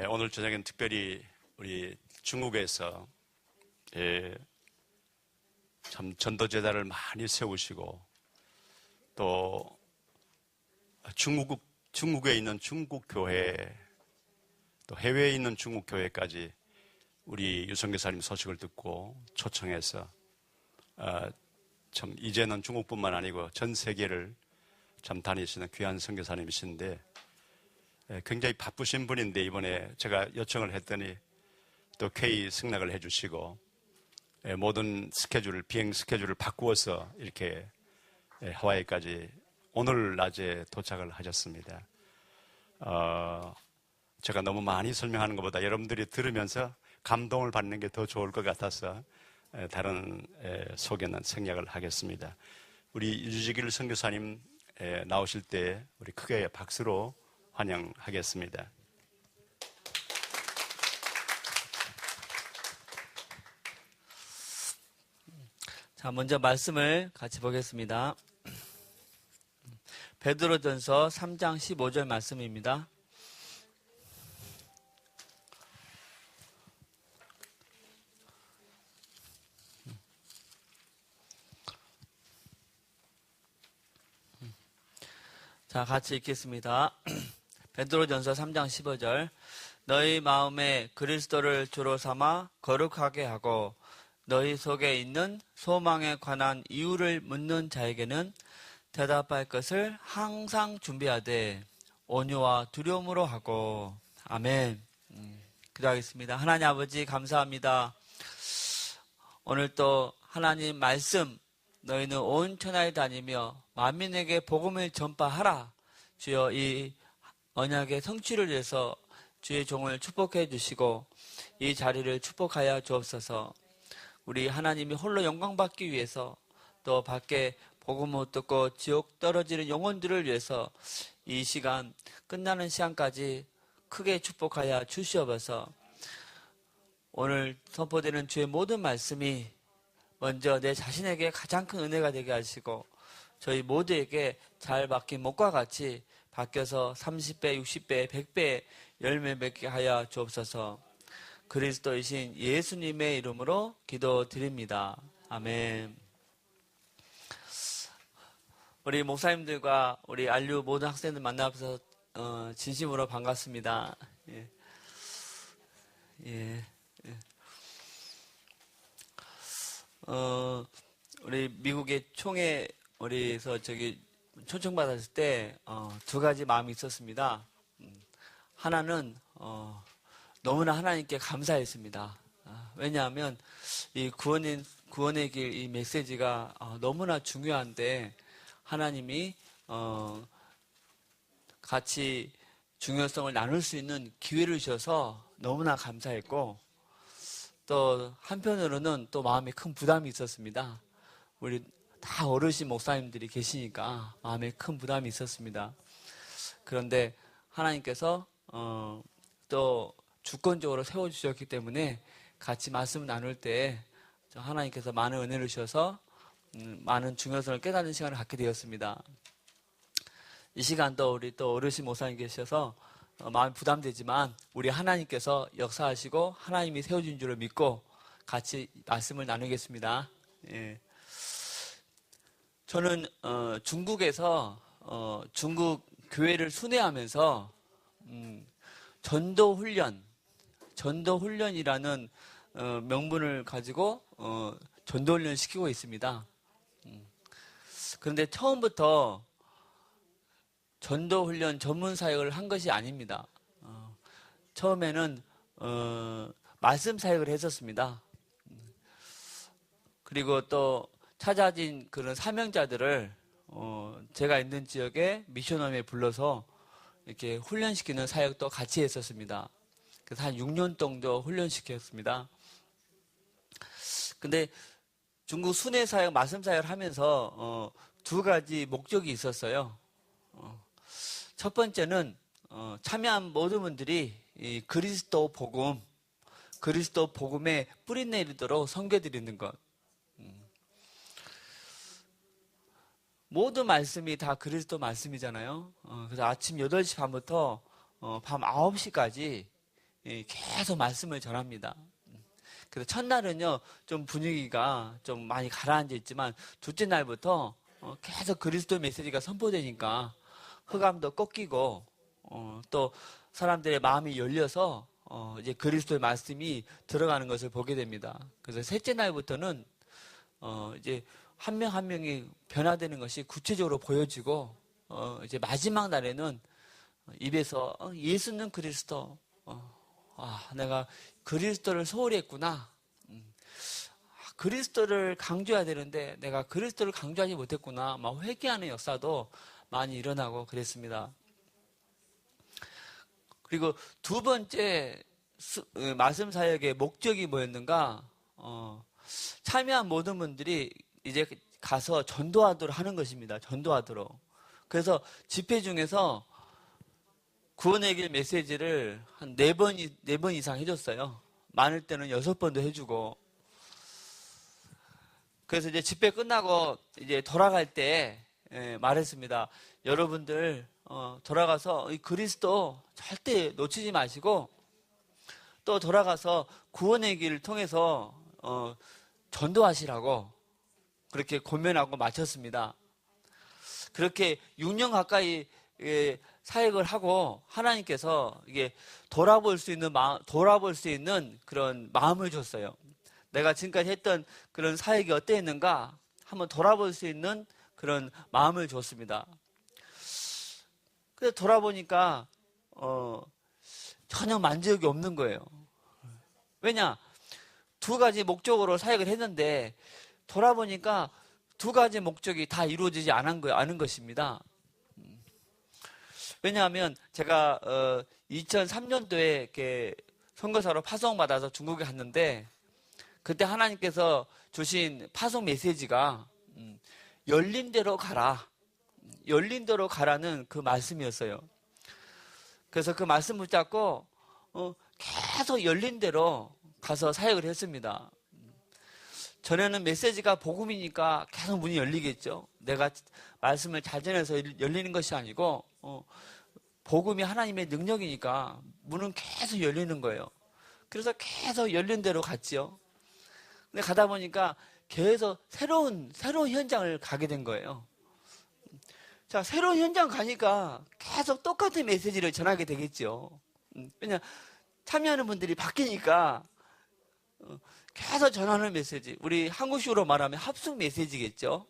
오늘 저녁엔 특별히 우리 중국에서 참 전도제자를 많이 세우시고 또 중국에 있는 중국 교회 또 해외에 있는 중국 교회까지 우리 유성교사님 소식을 듣고 초청해서 참 이제는 중국뿐만 아니고 전 세계를 참 다니시는 귀한 선교사님이신데 굉장히 바쁘신 분인데 이번에 제가 요청을 했더니 또 K 승낙을 해주시고 모든 비행 스케줄을 바꾸어서 이렇게 하와이까지 오늘 낮에 도착을 하셨습니다. 제가 너무 많이 설명하는 것보다 여러분들이 들으면서 감동을 받는 게 더 좋을 것 같아서 다른 소개는 생략을 하겠습니다. 우리 유지길 선교사님 나오실 때 우리 크게 박수로 환영하겠습니다. 자, 먼저 말씀을 같이 보겠습니다. 베드로전서 3장 15절 말씀입니다. 자, 같이 읽겠습니다. 베드로전서 3장 15절. 너희 마음에 그리스도를 주로 삼아 거룩하게 하고 너희 속에 있는 소망에 관한 이유를 묻는 자에게는 대답할 것을 항상 준비하되 온유와 두려움으로 하고. 아멘. 기도하겠습니다. 하나님 아버지 감사합니다. 오늘 또 하나님 말씀 너희는 온 천하에 다니며 만민에게 복음을 전파하라. 주여 이 언약의 성취를 위해서 주의 종을 축복해 주시고 이 자리를 축복하여 주옵소서. 우리 하나님이 홀로 영광 받기 위해서 또 밖에 복음 못 듣고 지옥 떨어지는 영혼들을 위해서 이 시간 끝나는 시간까지 크게 축복하여 주시옵소서. 오늘 선포되는 주의 모든 말씀이 먼저 내 자신에게 가장 큰 은혜가 되게 하시고 저희 모두에게 잘 박힌 목과 같이 바뀌어서 30배, 60배, 100배 열매 맺게 하여 주옵소서. 그리스도이신 예수님의 이름으로 기도드립니다. 아멘. 우리 목사님들과 우리 안류 모든 학생들 만나서 진심으로 반갑습니다. 예. 예. 우리 미국의 총회 우리에서 초청받았을 때 두 가지 마음이 있었습니다. 하나는 너무나 하나님께 감사했습니다. 왜냐하면 이 구원의 길 이 메시지가 너무나 중요한데 하나님이 같이 중요성을 나눌 수 있는 기회를 주셔서 너무나 감사했고 또 한편으로는 또 마음에 큰 부담이 있었습니다. 우리 다 어르신 목사님들이 계시니까 마음에 큰 부담이 있었습니다. 그런데 하나님께서 또 주권적으로 세워주셨기 때문에 같이 말씀 나눌 때 하나님께서 많은 은혜를 주셔서 많은 중요성을 깨닫는 시간을 갖게 되었습니다. 이 시간 또 우리 또 어르신 목사님 계셔서 마음이 부담되지만 우리 하나님께서 역사하시고 하나님이 세워준 줄을 믿고 같이 말씀을 나누겠습니다. 예. 저는 중국에서 중국 교회를 순회하면서 전도훈련이라는 명분을 가지고 전도훈련을 시키고 있습니다. 그런데 처음부터 전도훈련 전문 사역을 한 것이 아닙니다. 처음에는 말씀 사역을 했었습니다. 그리고 또 찾아진 그런 사명자들을 제가 있는 지역에 미션홈에 불러서 이렇게 훈련시키는 사역도 같이 했었습니다. 그래서 한 6년 정도 훈련시켰습니다. 근데 중국 순회 사역, 말씀 사역을 하면서 두 가지 목적이 있었어요. 첫 번째는 참여한 모든 분들이 이 그리스도 복음에 뿌리 내리도록 섬겨드리는 것. 모든 말씀이 다 그리스도 말씀이잖아요. 그래서 아침 8시 반부터 밤 9시까지 계속 말씀을 전합니다. 그래서 첫날은요, 좀 분위기가 좀 많이 가라앉아 있지만, 둘째 날부터 계속 그리스도 메시지가 선포되니까, 흑암도 꺾이고, 또 사람들의 마음이 열려서, 이제 그리스도의 말씀이 들어가는 것을 보게 됩니다. 그래서 셋째 날부터는, 이제 한 명 한 명이 변화되는 것이 구체적으로 보여지고, 이제 마지막 날에는 입에서, 예수는 그리스도, 내가 그리스도를 소홀히 했구나. 그리스도를 강조해야 되는데 내가 그리스도를 강조하지 못했구나. 막 회개하는 역사도 많이 일어나고 그랬습니다. 그리고 두 번째 말씀 사역의 목적이 뭐였는가? 참여한 모든 분들이 이제 가서 전도하도록 하는 것입니다. 전도하도록. 그래서 집회 중에서 구원의 길 메시지를 한 4번 이상 해줬어요. 많을 때는 6번도 해주고. 그래서 이제 집회 끝나고 이제 돌아갈 때 말했습니다. 여러분들, 돌아가서 이 그리스도 절대 놓치지 마시고, 또 돌아가서 구원의 길을 통해서, 전도하시라고 그렇게 권면하고 마쳤습니다. 그렇게 6년 가까이 사역을 하고 하나님께서 이게 돌아볼 수 있는 그런 마음을 줬어요. 내가 지금까지 했던 그런 사역이 어땠는가 한번 돌아볼 수 있는 그런 마음을 줬습니다. 그래서 돌아보니까 전혀 만족이 없는 거예요. 왜냐? 2가지 목적으로 사역을 했는데 돌아보니까 2가지 목적이 다 이루어지지 않은 것입니다. 왜냐하면 제가 2003년도에 이렇게 선교사로 파송받아서 중국에 갔는데 그때 하나님께서 주신 파송 메시지가 열린 대로 가라. 열린 대로 가라는 그 말씀이었어요. 그래서 그 말씀 붙잡고 계속 열린 대로 가서 사역을 했습니다. 전에는 메시지가 복음이니까 계속 문이 열리겠죠. 내가 말씀을 잘 전해서 열리는 것이 아니고 복음이 하나님의 능력이니까 문은 계속 열리는 거예요. 그래서 계속 열린 대로 갔지요. 근데 가다 보니까 계속 새로운 현장을 가게 된 거예요. 자, 새로운 현장 가니까 계속 똑같은 메시지를 전하게 되겠죠. 왜냐, 참여하는 분들이 바뀌니까 계속 전하는 메시지. 우리 한국식으로 말하면 합숙 메시지겠죠.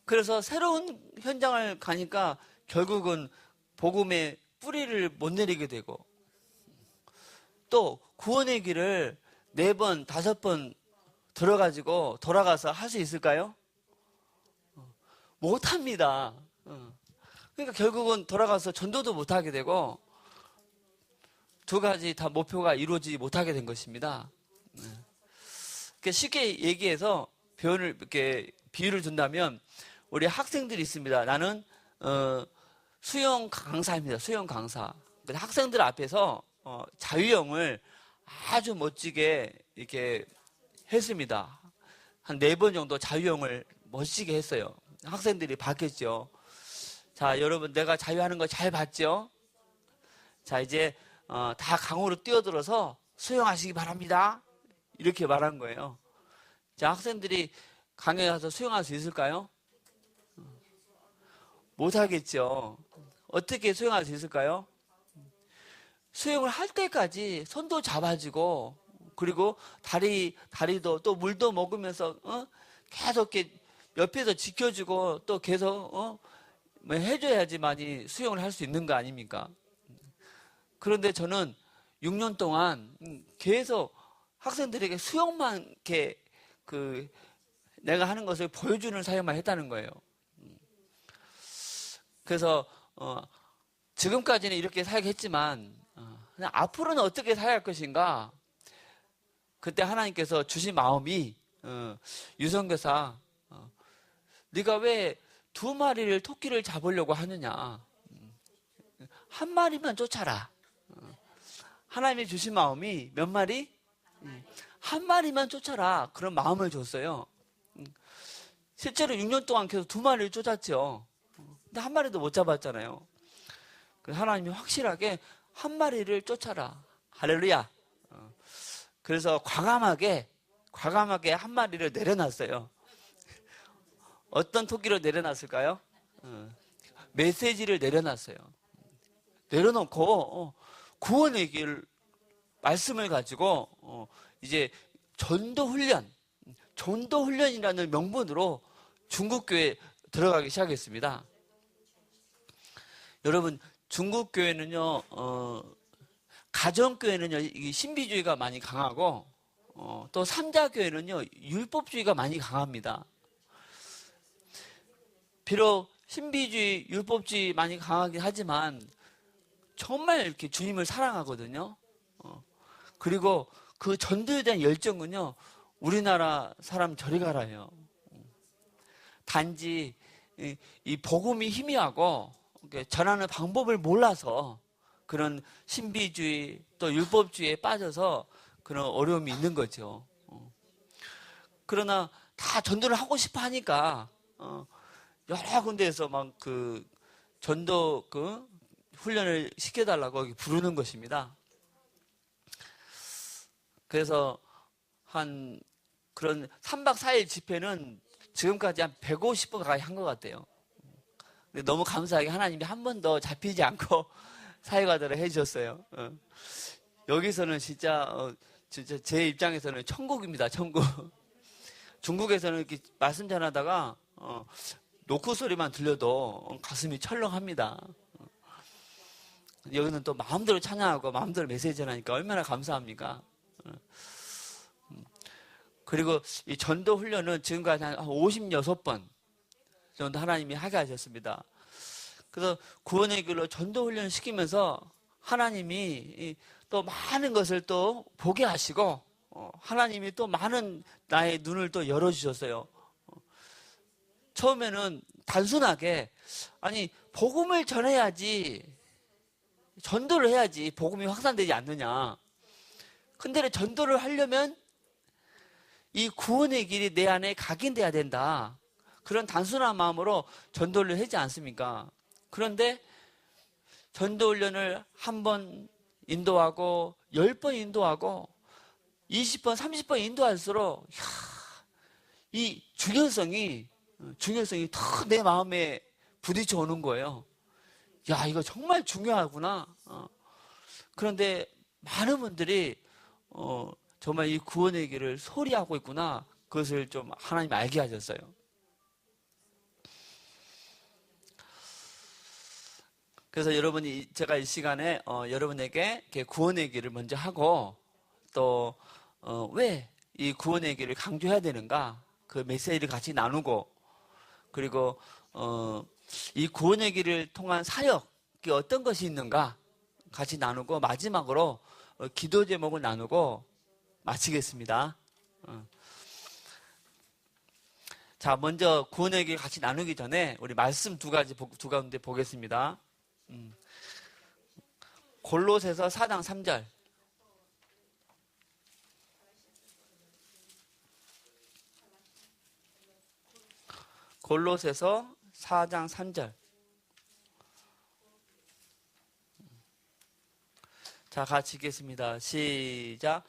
그래서 새로운 현장을 가니까 결국은 복음의 뿌리를 못 내리게 되고 또 구원의 길을 4번, 5번 들어가지고 돌아가서 할 수 있을까요? 못합니다. 그러니까 결국은 돌아가서 전도도 못하게 되고 2가지 다 목표가 이루어지지 못하게 된 것입니다. 쉽게 얘기해서 비유를 둔다면 우리 학생들이 있습니다. 나는 수영 강사입니다. 수영 강사. 학생들 앞에서 자유형을 아주 멋지게 이렇게 했습니다. 한 4번 정도 자유형을 멋지게 했어요. 학생들이 봤겠죠. 자, 여러분 내가 자유하는 거 잘 봤죠? 자, 이제 다 강으로 뛰어들어서 수영하시기 바랍니다. 이렇게 말한 거예요. 자, 학생들이 강에 가서 수영할 수 있을까요? 못하겠죠. 어떻게 수영할 수 있을까요? 수영을 할 때까지 손도 잡아주고 그리고 다리도 또 물도 먹으면서 계속 이렇게 옆에서 지켜주고 또 계속 해줘야지만이 수영을 할 수 있는 거 아닙니까? 그런데 저는 6년 동안 계속 학생들에게 수영만 이렇게 내가 하는 것을 보여주는 사역만 했다는 거예요. 그래서 지금까지는 이렇게 사역했지만 앞으로는 어떻게 사역할 것인가? 그때 하나님께서 주신 마음이 유선교사 네가 왜 2마리를 토끼를 잡으려고 하느냐? 한 마리만 쫓아라. 하나님이 주신 마음이 몇 마리? 한 마리만 쫓아라. 그런 마음을 줬어요. 실제로 6년 동안 계속 2마리를 쫓았죠. 근데 한 마리도 못 잡았잖아요. 하나님이 확실하게 한 마리를 쫓아라. 할렐루야. 그래서 과감하게 한 마리를 내려놨어요. 어떤 토끼로 내려놨을까요? 메시지를 내려놨어요. 내려놓고 구원의 길 말씀을 가지고 이제 전도훈련이라는 명분으로 중국교회 들어가기 시작했습니다. 여러분, 중국교회는요, 가정교회는요, 이 신비주의가 많이 강하고, 또 삼자교회는요, 율법주의가 많이 강합니다. 비록 신비주의, 율법주의 많이 강하긴 하지만, 정말 이렇게 주님을 사랑하거든요. 그리고 그 전도에 대한 열정은요, 우리나라 사람 저리 가라요. 단지 이 복음이 희미하고 전하는 방법을 몰라서 그런 신비주의 또 율법주의에 빠져서 그런 어려움이 있는 거죠. 그러나 다 전도를 하고 싶어 하니까 여러 군데에서 막 그 전도 그 훈련을 시켜달라고 부르는 것입니다. 그래서 한 그런 3박 4일 집회는 지금까지 한 150번 가까이 한 것 같아요. 근데 너무 감사하게 하나님이 한 번도 잡히지 않고 사회과도를 해주셨어요. 여기서는 진짜 제 입장에서는 천국입니다. 천국. 중국에서는 이렇게 말씀 전하다가 노크 소리만 들려도 가슴이 철렁합니다. 여기는 또 마음대로 찬양하고 마음대로 메시지 전하니까 얼마나 감사합니까? 그리고 이 전도 훈련은 지금까지 한 56번 정도 하나님이 하게 하셨습니다. 그래서 구원의 길로 전도 훈련을 시키면서 하나님이 또 많은 것을 또 보게 하시고 하나님이 또 많은 나의 눈을 또 열어주셨어요. 처음에는 단순하게 아니 복음을 전해야지 전도를 해야지 복음이 확산되지 않느냐. 근데 전도를 하려면 이 구원의 길이 내 안에 각인돼야 된다. 그런 단순한 마음으로 전도를 하지 않습니까? 그런데 전도훈련을 한 번 인도하고 10번 인도하고 20번, 30번 인도할수록 이 중요성이 더 내 마음에 부딪혀 오는 거예요. 야, 이거 정말 중요하구나. 그런데 많은 분들이 정말 이 구원의 길을 소리하고 있구나. 그것을 좀 하나님 알게 하셨어요. 그래서 여러분이 제가 이 시간에 여러분에게 구원의 길을 먼저 하고 또 왜 이 구원의 길을 강조해야 되는가 그 메시지를 같이 나누고 그리고 이 구원의 길을 통한 사역이 어떤 것이 있는가 같이 나누고 마지막으로 기도 제목을 나누고 마치겠습니다. 자, 먼저 구원의 길 같이 나누기 전에 우리 말씀 두 가운데 보겠습니다. 골로새서 4장 3절. 골로새서 4장 3절. 자, 같이 읽겠습니다. 시작.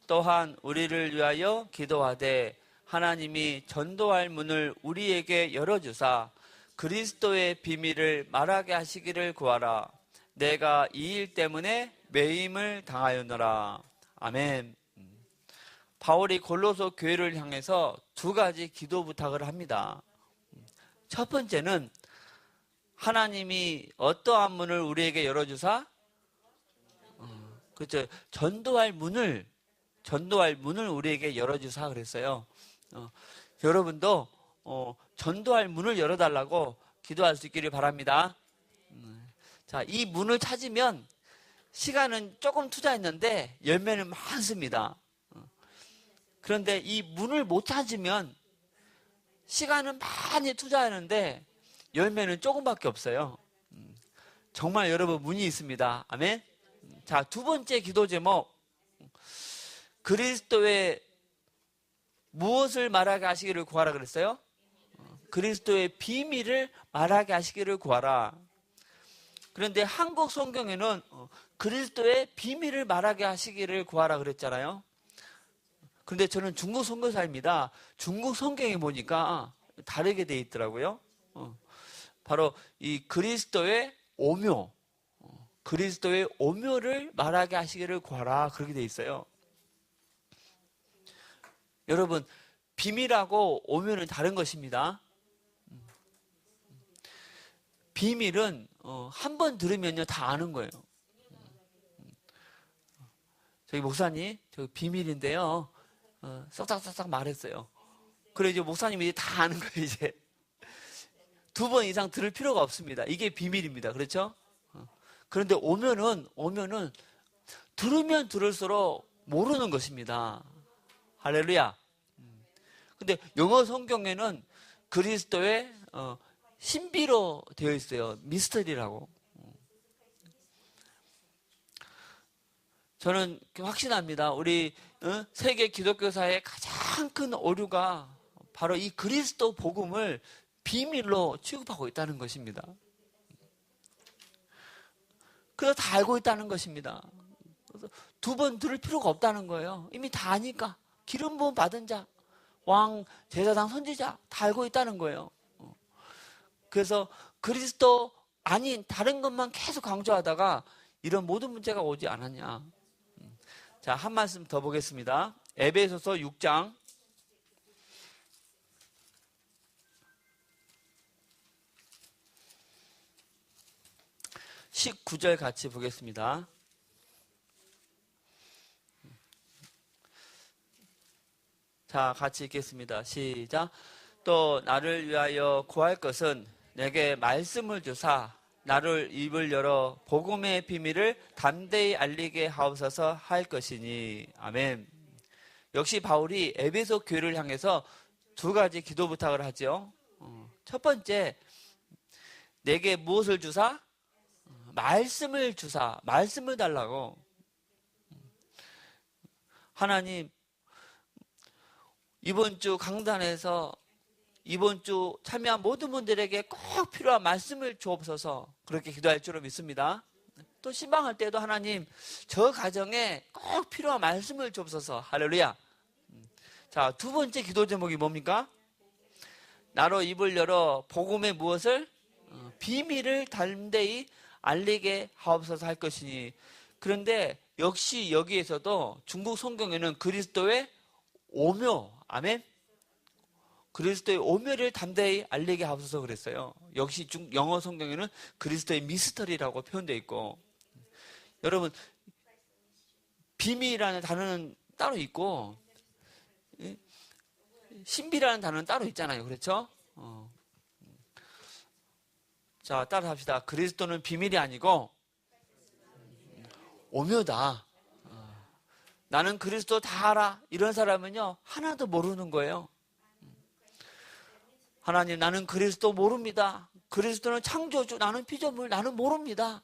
또한 우리를 위하여 기도하되 하나님이 전도할 문을 우리에게 열어주사 그리스도의 비밀을 말하게 하시기를 구하라. 내가 이 일 때문에 매임을 당하였노라. 아멘. 바울이 골로새 교회를 향해서 두 가지 기도 부탁을 합니다. 첫 번째는 하나님이 어떠한 문을 우리에게 열어주사 그렇죠. 전도할 문을 우리에게 열어주사 그랬어요. 여러분도 전도할 문을 열어달라고 기도할 수 있기를 바랍니다. 자, 이 문을 찾으면 시간은 조금 투자했는데 열매는 많습니다. 그런데 이 문을 못 찾으면 시간은 많이 투자하는데 열매는 조금밖에 없어요. 정말 여러분 문이 있습니다. 아멘. 자, 두 번째 기도 제목. 그리스도의 무엇을 말하게 하시기를 구하라 그랬어요? 그리스도의 비밀을 말하게 하시기를 구하라. 그런데 한국 성경에는 그리스도의 비밀을 말하게 하시기를 구하라 그랬잖아요. 그런데 저는 중국 선교사입니다. 중국 성경에 보니까 다르게 돼 있더라고요. 바로 이 그리스도의 오묘, 그리스도의 오묘를 말하게 하시기를 구하라 그렇게 돼 있어요. 여러분, 비밀하고 오묘는 다른 것입니다. 비밀은 한 번 들으면요 다 아는 거예요. 저기 목사님, 저 비밀인데요. 쏙싹쏙싹 말했어요. 그래 이제 목사님이 다 아는 거예요. 이제 2번 이상 들을 필요가 없습니다. 이게 비밀입니다. 그렇죠? 그런데 오면은 들으면 들을수록 모르는 것입니다. 할렐루야. 근데 영어 성경에는 그리스도의 신비로 되어 있어요. 미스터리라고. 저는 확신합니다. 우리 세계 기독교사의 가장 큰 오류가 바로 이 그리스도 복음을 비밀로 취급하고 있다는 것입니다. 그래서 다 알고 있다는 것입니다. 그래서 2번 들을 필요가 없다는 거예요. 이미 다 아니까. 기름 부음 받은 자, 왕, 제사장, 선지자 다 알고 있다는 거예요. 그래서 그리스도 아닌 다른 것만 계속 강조하다가 이런 모든 문제가 오지 않았냐. 자, 한 말씀 더 보겠습니다. 에베소서 6장 19절 같이 보겠습니다. 자, 같이 읽겠습니다. 시작. 또 나를 위하여 구할 것은 내게 말씀을 주사 나를 입을 열어 복음의 비밀을 담대히 알리게 하옵소서 할 것이니. 아멘. 역시 바울이 에베소 교회를 향해서 2가지 기도 부탁을 하죠. 첫 번째, 내게 무엇을 주사? 말씀을 주사, 말씀을 달라고. 하나님, 이번 주 강단에서 이번 주 참여한 모든 분들에게 꼭 필요한 말씀을 주옵소서, 그렇게 기도할 줄로 믿습니다. 또 신방할 때도 하나님, 저 가정에 꼭 필요한 말씀을 주옵소서. 할렐루야. 자, 2번째 기도 제목이 뭡니까? 나로 입을 열어 복음의 무엇을? 비밀을 담대히 알리게 하옵소서 할 것이니. 그런데 역시 여기에서도 중국 성경에는 그리스도의 오묘, 아멘? 그리스도의 오묘를 담대히 알리게 하옵소서 그랬어요. 역시 영어 성경에는 그리스도의 미스터리라고 표현되어 있고. 여러분, 비밀이라는 단어는 따로 있고 신비라는 단어는 따로 있잖아요. 그렇죠? 자, 따라 합시다. 그리스도는 비밀이 아니고 오묘다. 나는 그리스도 다 알아. 이런 사람은요, 하나도 모르는 거예요. 하나님, 나는 그리스도 모릅니다. 그리스도는 창조주, 나는 피조물, 나는 모릅니다.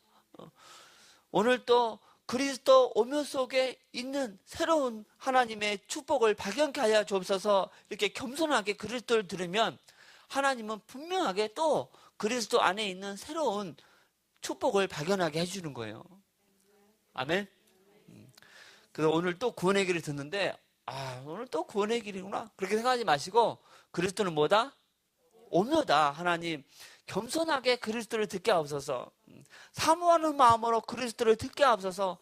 오늘 또 그리스도 오묘 속에 있는 새로운 하나님의 축복을 발견케 하여 주옵소서. 이렇게 겸손하게 그리스도를 들으면 하나님은 분명하게 또 그리스도 안에 있는 새로운 축복을 발견하게 해주는 거예요. 아멘. 그래서 오늘 또 구원의 길을 듣는데, 오늘 또 구원의 길이구나, 그렇게 생각하지 마시고 그리스도는 뭐다? 오묘다. 하나님, 겸손하게 그리스도를 듣게 하옵소서. 사모하는 마음으로 그리스도를 듣게 하옵소서.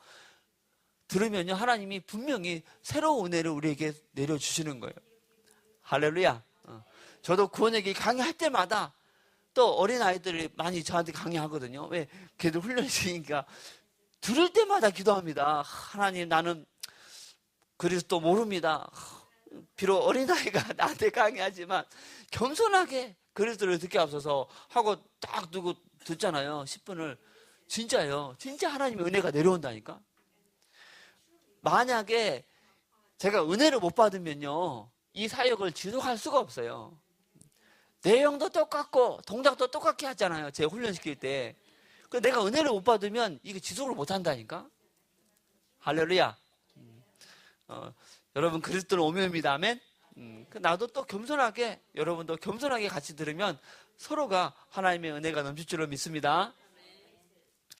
들으면요, 하나님이 분명히 새로운 은혜를 우리에게 내려주시는 거예요. 할렐루야. 저도 구원의 길 강의할 때마다 또 어린아이들이 많이 저한테 강의하거든요. 왜? 걔들 훈련시키니까 들을 때마다 기도합니다. 하나님, 나는 그리스도 모릅니다. 비록 어린아이가 나한테 강의하지만 겸손하게 그리스도를 듣게 하옵소서 하고 딱 두고 듣잖아요. 10분을. 진짜요. 진짜 하나님의 은혜가 내려온다니까. 만약에 제가 은혜를 못 받으면요, 이 사역을 지속할 수가 없어요. 내용도 똑같고 동작도 똑같게 하잖아요. 제가 훈련시킬 때. 내가 은혜를 못 받으면 이게 지속을 못 한다니까. 할렐루야. 여러분, 그리스도는 오묘입니다. 아멘. 나도 또 겸손하게, 여러분도 겸손하게 같이 들으면 서로가 하나님의 은혜가 넘칠 줄로 믿습니다.